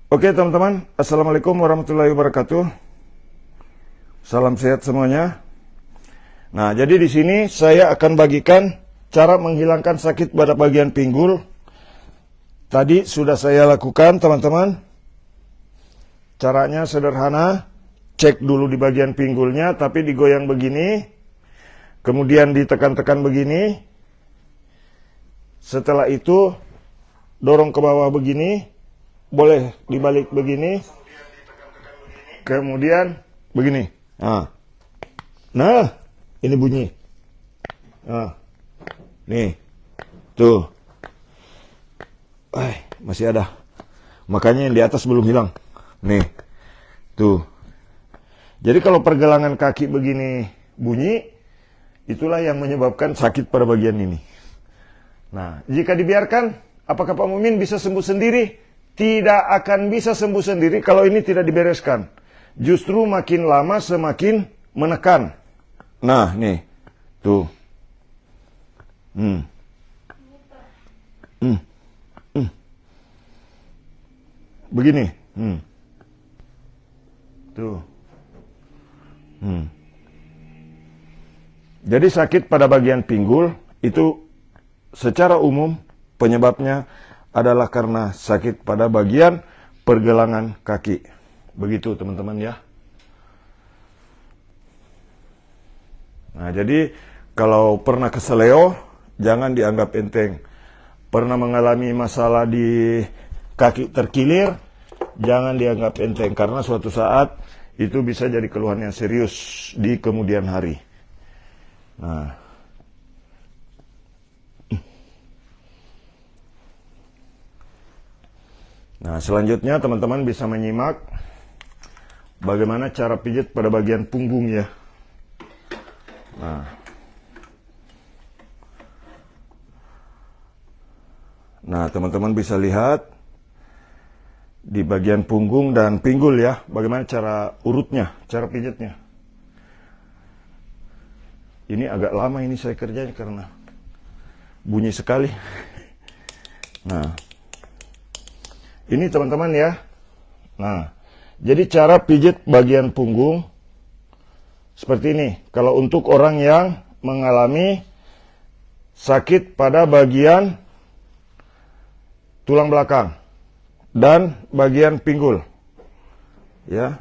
Oke teman-teman, Assalamualaikum warahmatullahi wabarakatuh. Salam sehat semuanya. Nah, jadi di sini saya akan bagikan cara menghilangkan sakit pada bagian pinggul. Tadi sudah saya lakukan teman-teman. Caranya sederhana, cek dulu di bagian pinggulnya, tapi digoyang begini, kemudian ditekan-tekan begini. Setelah itu dorong ke bawah begini, boleh dibalik begini, kemudian begini. Nah, ini bunyi. Nih, tuh. Masih ada. Makanya yang di atas belum hilang. Nih, tuh. Jadi kalau pergelangan kaki begini bunyi, itulah yang menyebabkan sakit pada bagian ini. Nah, jika dibiarkan, apakah Pak Mumin bisa sembuh sendiri? Tidak akan bisa sembuh sendiri kalau ini tidak dibereskan. Justru makin lama semakin menekan. Nah, nih. Tuh. Begini. Tuh. Jadi sakit pada bagian pinggul itu secara umum penyebabnya adalah karena sakit pada bagian pergelangan kaki. Begitu teman-teman ya. Nah, jadi kalau pernah keseleo, jangan dianggap enteng. Pernah mengalami masalah di kaki terkilir, jangan dianggap enteng. Karena suatu saat itu bisa jadi keluhan yang serius di kemudian hari. Nah, selanjutnya teman-teman bisa menyimak bagaimana cara pijat pada bagian punggung ya. Nah, teman-teman bisa lihat di bagian punggung dan pinggul ya, bagaimana cara urutnya, cara pijatnya. Ini agak lama ini saya kerjain karena bunyi sekali. Nah, ini teman-teman ya. Nah, jadi cara pijat bagian punggung seperti ini. Kalau untuk orang yang mengalami sakit pada bagian tulang belakang dan bagian pinggul. Ya.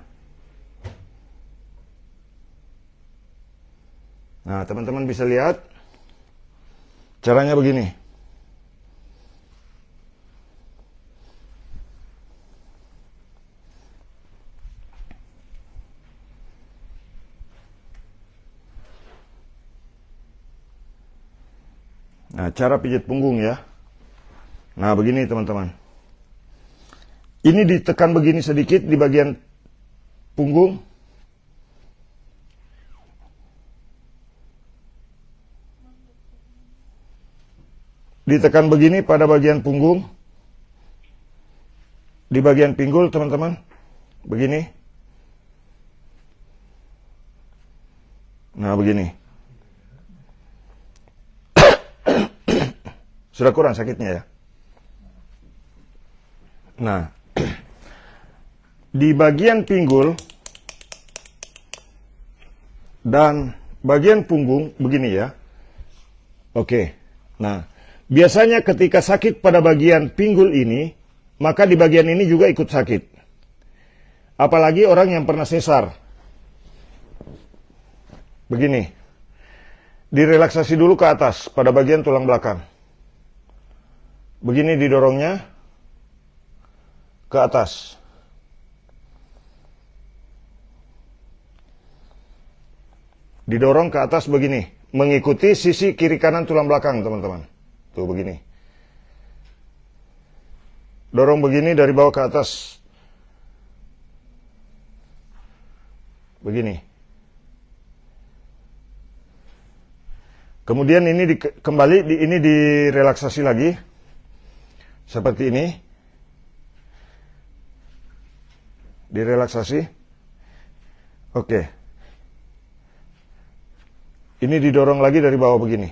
Nah, teman-teman bisa lihat caranya begini. Nah, cara pijat punggung ya. Nah, begini teman-teman. Ini ditekan begini sedikit di bagian punggung. Ditekan begini pada bagian punggung. Di bagian pinggul teman-teman. Begini. Nah, begini. Sudah kurang sakitnya ya. Nah, di bagian pinggul dan bagian punggung begini ya. Oke. Nah, biasanya ketika sakit pada bagian pinggul ini, maka di bagian ini juga ikut sakit. Apalagi orang yang pernah sesar. Begini. Direlaksasi dulu ke atas pada bagian tulang belakang. Begini didorongnya ke atas. Didorong ke atas begini, mengikuti sisi kiri kanan tulang belakang, teman-teman. Tuh begini. Dorong begini dari bawah ke atas. Begini. Kemudian ini kembali ini direlaksasi lagi. Seperti ini. Direlaksasi. Oke. Ini didorong lagi dari bawah begini.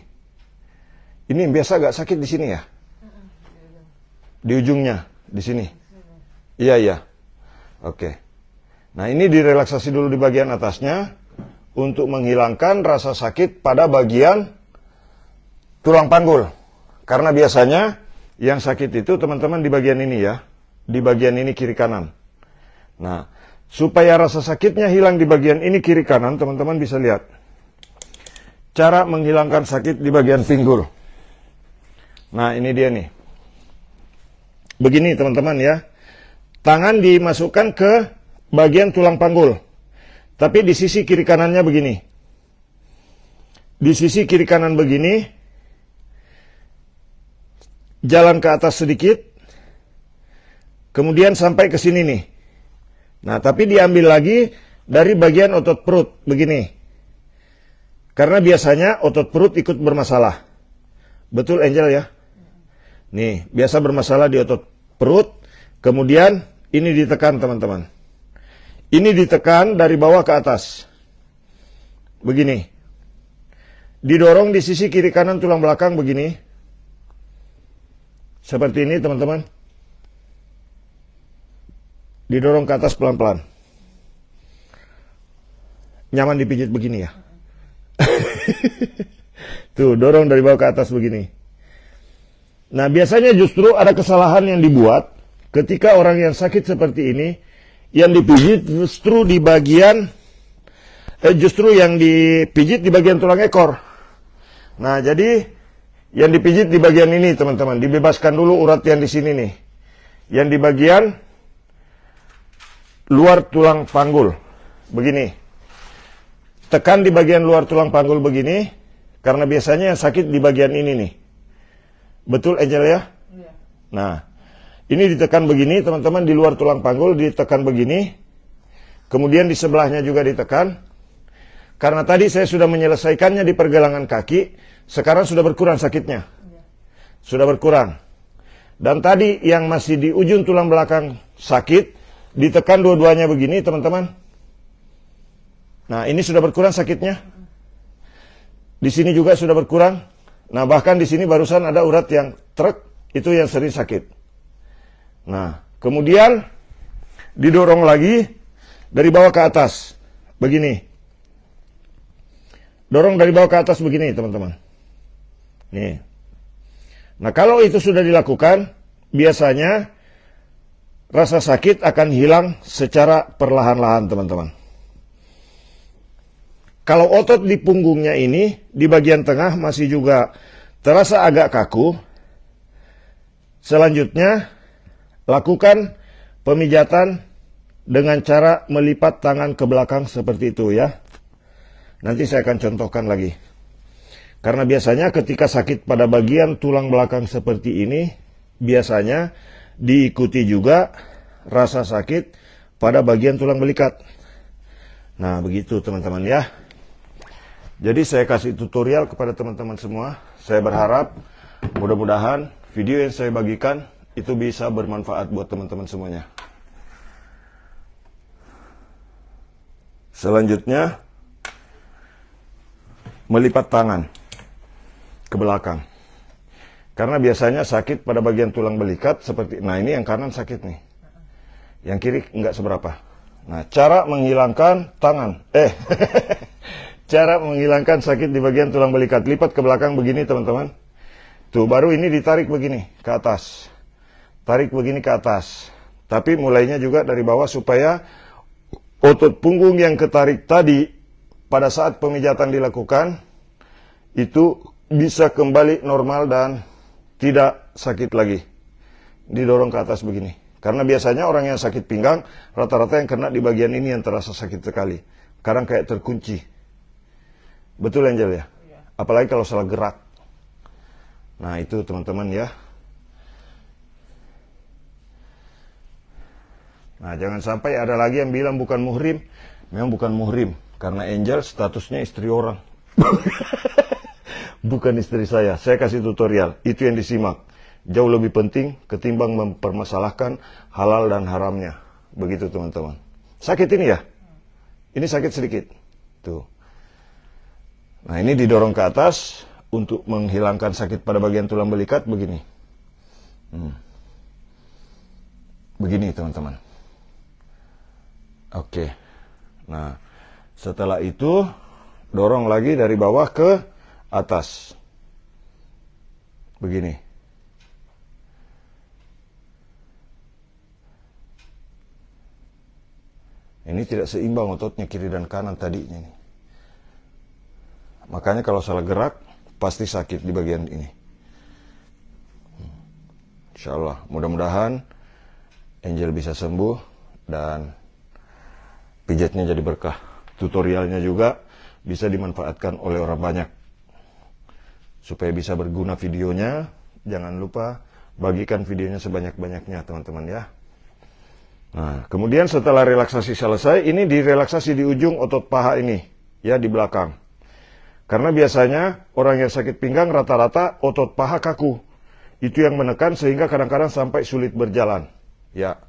Ini biasa agak sakit di sini ya? Di ujungnya, di sini. Iya, iya. Oke. Nah, ini direlaksasi dulu di bagian atasnya untuk menghilangkan rasa sakit pada bagian tulang panggul. Karena biasanya yang sakit itu teman-teman di bagian ini ya. Di bagian ini kiri kanan. Nah, supaya rasa sakitnya hilang di bagian ini kiri kanan, teman-teman bisa lihat. Cara menghilangkan sakit di bagian pinggul. Nah, ini dia nih. Begini teman-teman ya. Tangan dimasukkan ke bagian tulang panggul. Tapi di sisi kiri kanannya begini. Di sisi kiri kanan begini. Jalan ke atas sedikit. Kemudian sampai ke sini nih. Nah, tapi diambil lagi dari bagian otot perut. Begini. Karena biasanya otot perut ikut bermasalah. Betul Angel ya? Nih, biasa bermasalah di otot perut. Kemudian ini ditekan teman-teman. Ini ditekan dari bawah ke atas. Begini. Didorong di sisi kiri kanan tulang belakang begini. Seperti ini teman-teman. Didorong ke atas pelan-pelan. Nyaman dipijit begini ya. Tuh, dorong dari bawah ke atas begini. Nah, biasanya justru ada kesalahan yang dibuat ketika orang yang sakit seperti ini, yang dipijit justru di bagian, justru yang dipijit di bagian tulang ekor. Nah, jadi yang dipijit di bagian ini, teman-teman. Dibebaskan dulu urat yang di sini nih. Yang di bagian luar tulang panggul. Begini. Tekan di bagian luar tulang panggul begini, karena biasanya yang sakit di bagian ini nih. Betul Angel ya? Iya. Nah, ini ditekan begini, teman-teman, di luar tulang panggul ditekan begini. Kemudian di sebelahnya juga ditekan. Karena tadi saya sudah menyelesaikannya di pergelangan kaki, sekarang sudah berkurang sakitnya. Iya. Sudah berkurang. Dan tadi yang masih di ujung tulang belakang sakit, ditekan dua-duanya begini, teman-teman. Nah, ini sudah berkurang sakitnya. Di sini juga sudah berkurang. Nah, bahkan di sini barusan ada urat yang trek, itu yang sering sakit. Nah, kemudian didorong lagi dari bawah ke atas. Begini. Dorong dari bawah ke atas begini, teman-teman. Nih. Nah, kalau itu sudah dilakukan, biasanya rasa sakit akan hilang secara perlahan-lahan, teman-teman. Kalau otot di punggungnya ini, di bagian tengah masih juga terasa agak kaku, selanjutnya lakukan pemijatan dengan cara melipat tangan ke belakang seperti itu ya. Nanti saya akan contohkan lagi. Karena biasanya ketika sakit pada bagian tulang belakang seperti ini, biasanya diikuti juga rasa sakit pada bagian tulang belikat. Nah, begitu teman-teman ya. Jadi saya kasih tutorial kepada teman-teman semua. Saya berharap mudah-mudahan video yang saya bagikan itu bisa bermanfaat buat teman-teman semuanya. Selanjutnya, melipat tangan ke belakang. Karena biasanya sakit pada bagian tulang belikat seperti, nah ini yang kanan sakit nih. Yang kiri enggak seberapa. Nah, cara menghilangkan tangan. Cara menghilangkan sakit di bagian tulang belikat. Lipat ke belakang begini teman-teman. Tuh, baru ini ditarik begini ke atas. Tarik begini ke atas. Tapi mulainya juga dari bawah supaya otot punggung yang ketarik tadi pada saat pemijatan dilakukan itu bisa kembali normal dan tidak sakit lagi. Didorong ke atas begini. Karena biasanya orang yang sakit pinggang rata-rata yang kena di bagian ini yang terasa sakit sekali. Kadang kayak terkunci. Betul Angel ya? Iya. Apalagi kalau salah gerak. Nah, itu teman-teman ya. Nah, jangan sampai ada lagi yang bilang bukan muhrim. Memang bukan muhrim. Karena Angel statusnya istri orang. Bukan istri saya. Saya kasih tutorial. Itu yang disimak. Jauh lebih penting ketimbang mempermasalahkan halal dan haramnya. Begitu teman-teman. Sakit ini ya? Ini sakit sedikit. Tuh. Nah, ini didorong ke atas untuk menghilangkan sakit pada bagian tulang belikat begini. begini teman-teman. Oke. Nah, setelah itu dorong lagi dari bawah ke atas. Begini. Ini tidak seimbang ototnya kiri dan kanan tadinya nih. Makanya kalau salah gerak pasti sakit di bagian ini. Insya Allah, mudah-mudahan Angel bisa sembuh dan pijatnya jadi berkah. Tutorialnya juga bisa dimanfaatkan oleh orang banyak. Supaya bisa berguna videonya, jangan lupa bagikan videonya sebanyak-banyaknya teman-teman ya. Nah, kemudian setelah relaksasi selesai, ini direlaksasi di ujung otot paha ini, ya di belakang. Karena biasanya orang yang sakit pinggang rata-rata otot paha kaku. Itu yang menekan sehingga kadang-kadang sampai sulit berjalan. Ya,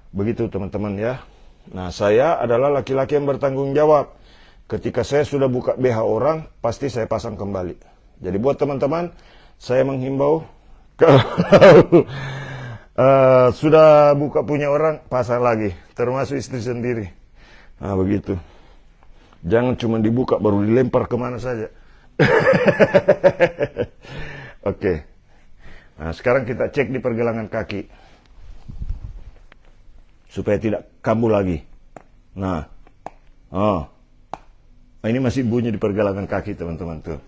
begitu teman-teman ya. Nah, saya adalah laki-laki yang bertanggung jawab. Ketika saya sudah buka BH orang, pasti saya pasang kembali. Jadi buat teman-teman, saya menghimbau kalau sudah buka punya orang, pasang lagi, termasuk istri sendiri. Nah, begitu. Jangan cuma dibuka baru dilempar kemana saja. Oke. Nah, sekarang kita cek di pergelangan kaki. Supaya tidak kambuh lagi. Nah. Oh. Nah, ini masih bunyi di pergelangan kaki, teman-teman tuh.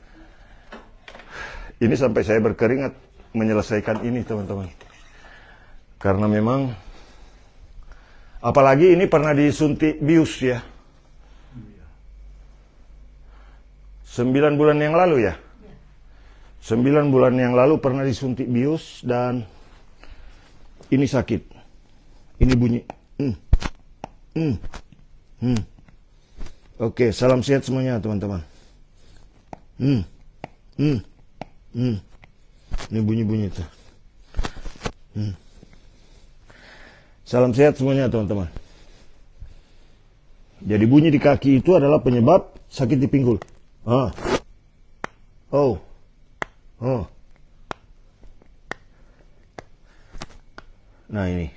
Ini sampai saya berkeringat menyelesaikan ini, teman-teman. Karena memang apalagi ini pernah disuntik bius ya. 9 bulan yang lalu ya. 9 bulan yang lalu pernah disuntik bius dan ini sakit. Ini bunyi. Oke, salam sehat semuanya teman-teman. Ini bunyi-bunyi tuh. Salam sehat semuanya teman-teman. Jadi bunyi di kaki itu adalah penyebab sakit di pinggul. Nah ini.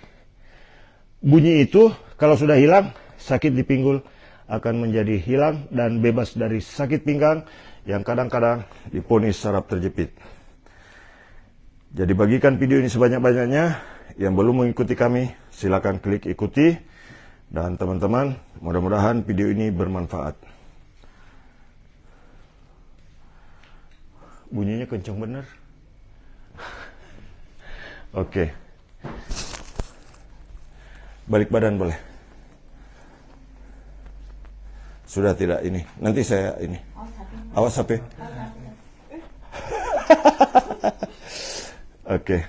Bunyi itu kalau sudah hilang, sakit di pinggul akan menjadi hilang dan bebas dari sakit pinggang yang kadang-kadang diponis saraf terjepit. Jadi bagikan video ini sebanyak-banyaknya. Yang belum mengikuti kami, silakan klik ikuti. Dan teman-teman, mudah-mudahan video ini bermanfaat. Bunyinya kencang bener. Oke. Balik badan boleh. Sudah tidak ini. Nanti saya ini. Awas HP. Oke.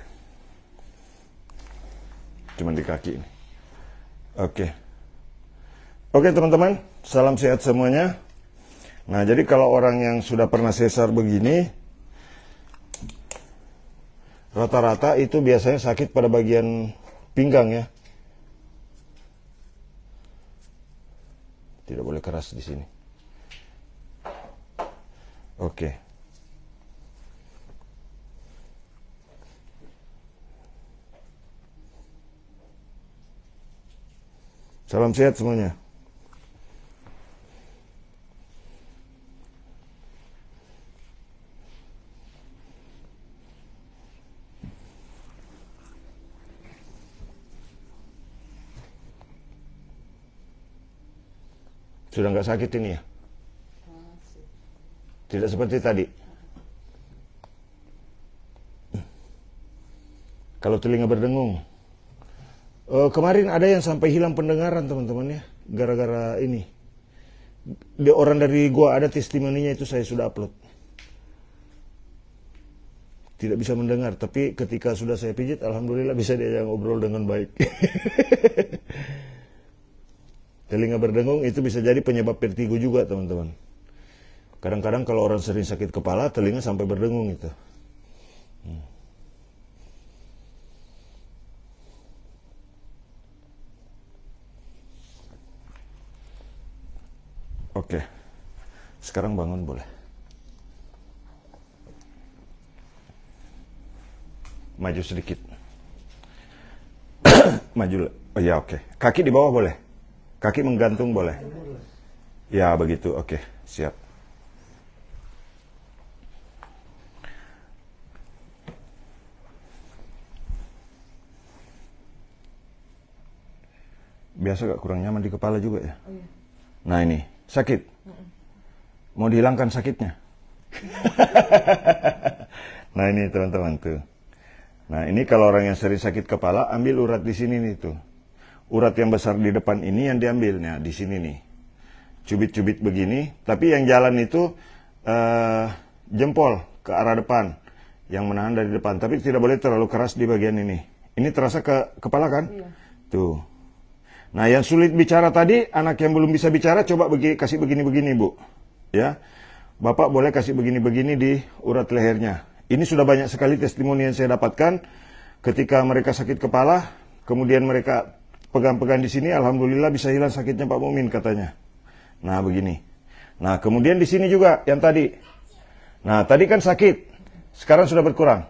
Cuman di kaki ini. Oke. Oke teman-teman, salam sehat semuanya. Nah, jadi kalau orang yang sudah pernah sesar begini, rata-rata itu biasanya sakit pada bagian pinggang ya. Tidak boleh keras di sini. Oke. Salam sehat semuanya. Sudah nggak sakit ini ya? Tidak seperti tadi. Kalau telinga berdengung. Kemarin ada yang sampai hilang pendengaran teman-teman ya. Gara-gara ini. Orang dari gua ada testimoninya, itu saya sudah upload. Tidak bisa mendengar. Tapi ketika sudah saya pijit, alhamdulillah bisa diajak ngobrol dengan baik. Telinga berdengung itu bisa jadi penyebab vertigo juga teman-teman. Kadang-kadang kalau orang sering sakit kepala, telinga sampai berdengung itu. Oke. Sekarang bangun boleh. Maju sedikit. Maju. Oh ya, oke. Kaki di bawah boleh? Kaki menggantung boleh? Ya, begitu. Oke, siap. Biasa gak kurang nyaman di kepala juga ya? Oh, iya. Nah ini, sakit. Mau dihilangkan sakitnya? Nah ini teman-teman tuh. Nah ini kalau orang yang sering sakit kepala, ambil urat di sini nih tuh. Urat yang besar di depan ini yang diambilnya di sini nih. Cubit-cubit begini, tapi yang jalan itu jempol ke arah depan, yang menahan dari depan. Tapi tidak boleh terlalu keras di bagian ini. Ini terasa ke kepala kan? Iya. Tuh. Nah yang sulit bicara tadi, anak yang belum bisa bicara, coba kasih begini-begini Bu. Ya, Bapak boleh kasih begini-begini di urat lehernya. Ini sudah banyak sekali testimoni yang saya dapatkan ketika mereka sakit kepala, kemudian mereka pegang-pegang di sini, alhamdulillah bisa hilang sakitnya Pak Mumin katanya. Nah begini. Nah kemudian di sini juga yang tadi. Nah tadi kan sakit, sekarang sudah berkurang.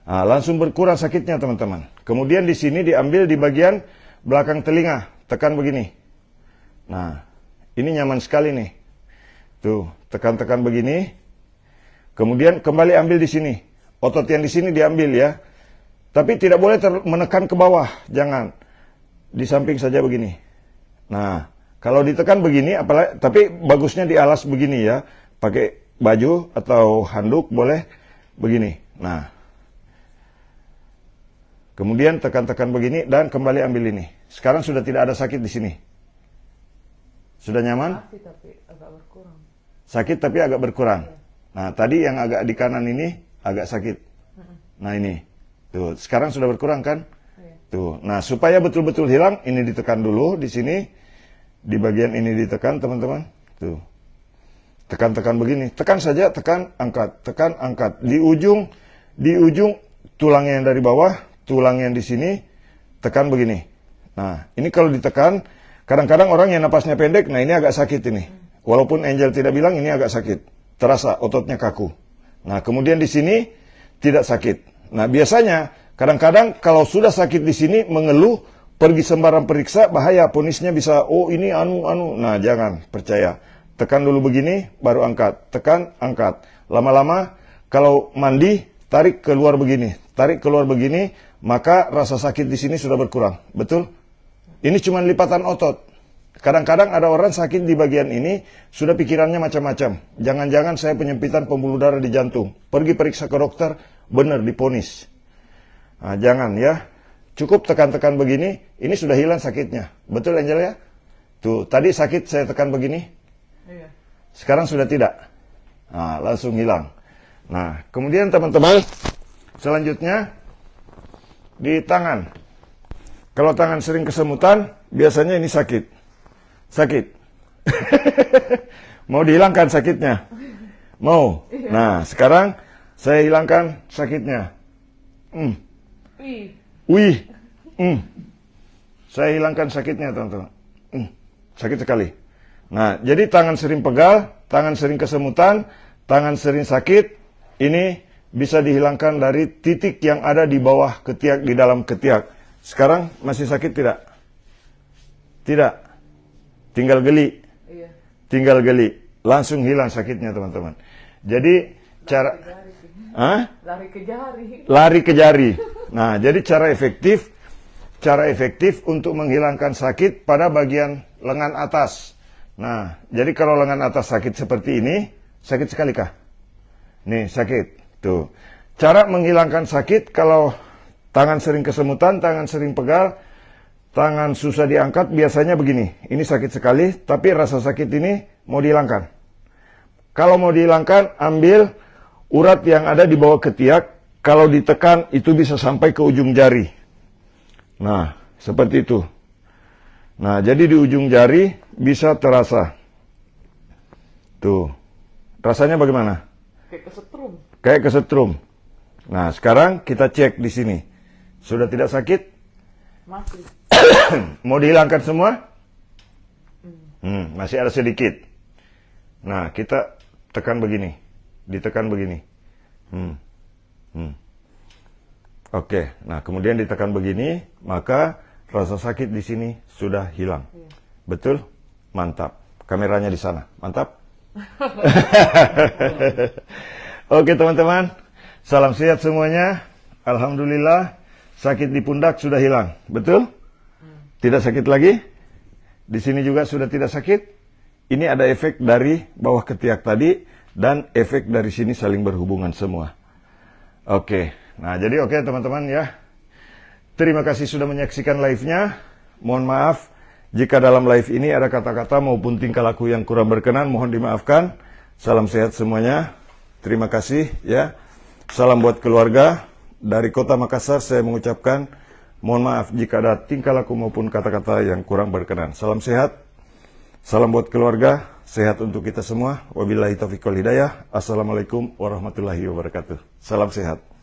Nah, langsung berkurang sakitnya teman-teman. Kemudian di sini diambil di bagian belakang telinga, tekan begini. Nah ini nyaman sekali nih. Tuh, tekan-tekan begini. Kemudian kembali ambil di sini. Otot yang di sini diambil ya. Tapi tidak boleh menekan ke bawah, jangan. Di samping saja begini. Nah, kalau ditekan begini, apalagi, tapi bagusnya dialas begini ya. Pakai baju atau handuk boleh begini. Nah, kemudian tekan-tekan begini dan kembali ambil ini. Sekarang sudah tidak ada sakit di sini. Sudah nyaman? Sakit tapi agak berkurang. Sakit tapi agak berkurang. Iya. Nah, tadi yang agak di kanan ini agak sakit. Nah, ini. Tuh, sekarang sudah berkurang kan? Iya. Tuh. Nah, supaya betul-betul hilang, ini ditekan dulu di sini. Di bagian ini ditekan, teman-teman. Tuh. Tekan-tekan begini. Tekan saja, tekan, angkat. Tekan, angkat. Di ujung tulang yang dari bawah, tulang yang di sini, tekan begini. Nah, ini kalau ditekan, kadang-kadang orang yang napasnya pendek, nah ini agak sakit ini. Walaupun Angel tidak bilang, ini agak sakit. Terasa ototnya kaku. Nah, kemudian di sini tidak sakit. Nah, biasanya kadang-kadang kalau sudah sakit di sini mengeluh, pergi sembarang periksa, bahaya, ponisnya bisa, oh ini anu. Nah, jangan percaya. Tekan dulu begini, baru angkat. Tekan, angkat. Lama-lama kalau mandi, tarik keluar begini. Tarik keluar begini, maka rasa sakit di sini sudah berkurang. Betul? Ini cuma lipatan otot. Kadang-kadang ada orang sakit di bagian ini, sudah pikirannya macam-macam. Jangan-jangan saya penyempitan pembuluh darah di jantung. Pergi periksa ke dokter, benar diponis. Nah, jangan ya. Cukup tekan-tekan begini, ini sudah hilang sakitnya. Betul Angel ya? Tuh, tadi sakit saya tekan begini. Iya. Sekarang sudah tidak. Nah, langsung hilang. Nah, kemudian teman-teman, selanjutnya di tangan. Kalau tangan sering kesemutan, biasanya ini sakit. Sakit. Mau dihilangkan sakitnya? Mau? Nah, sekarang saya hilangkan sakitnya. Wih. Saya hilangkan sakitnya, teman-teman. Sakit sekali. Nah, jadi tangan sering pegal, tangan sering kesemutan, tangan sering sakit, ini bisa dihilangkan dari titik yang ada di bawah ketiak, di dalam ketiak. Sekarang masih sakit tidak? Tidak. Tinggal geli. Iya. Tinggal geli. Langsung hilang sakitnya, teman-teman. Jadi cara lari ke jari. Lari ke jari. Nah, jadi cara efektif untuk menghilangkan sakit pada bagian lengan atas. Nah, jadi kalau lengan atas sakit seperti ini, sakit sekali kah? Nih, sakit. Tuh. Cara menghilangkan sakit kalau tangan sering kesemutan, tangan sering pegal, tangan susah diangkat, biasanya begini. Ini sakit sekali, tapi rasa sakit ini mau dihilangkan. Kalau mau dihilangkan, ambil urat yang ada di bawah ketiak. Kalau ditekan, itu bisa sampai ke ujung jari. Nah, seperti itu. Nah, jadi di ujung jari bisa terasa. Tuh. Rasanya bagaimana? Kayak kesetrum. Kayak kesetrum. Nah, sekarang kita cek di sini. Sudah tidak sakit? Masih. Mau dihilangkan semua? Masih ada sedikit. Nah, kita tekan begini. Ditekan begini. Oke. Nah, kemudian ditekan begini, maka rasa sakit di sini sudah hilang. Iya. Betul? Mantap. Kameranya di sana. Mantap. Oke teman-teman, salam sehat semuanya. Alhamdulillah, sakit di pundak sudah hilang. Betul? Tidak sakit lagi? Di sini juga sudah tidak sakit? Ini ada efek dari bawah ketiak tadi dan efek dari sini saling berhubungan semua. Oke, nah jadi oke teman-teman ya. Terima kasih sudah menyaksikan live-nya. Mohon maaf jika dalam live ini ada kata-kata maupun tingkah laku yang kurang berkenan, mohon dimaafkan. Salam sehat semuanya. Terima kasih ya. Salam buat keluarga. Dari Kota Makassar saya mengucapkan mohon maaf jika ada tingkah laku maupun kata-kata yang kurang berkenan. Salam sehat. Salam buat keluarga. Sehat untuk kita semua. Wabillahi taufiq wal hidayah. Assalamualaikum warahmatullahi wabarakatuh. Salam sehat.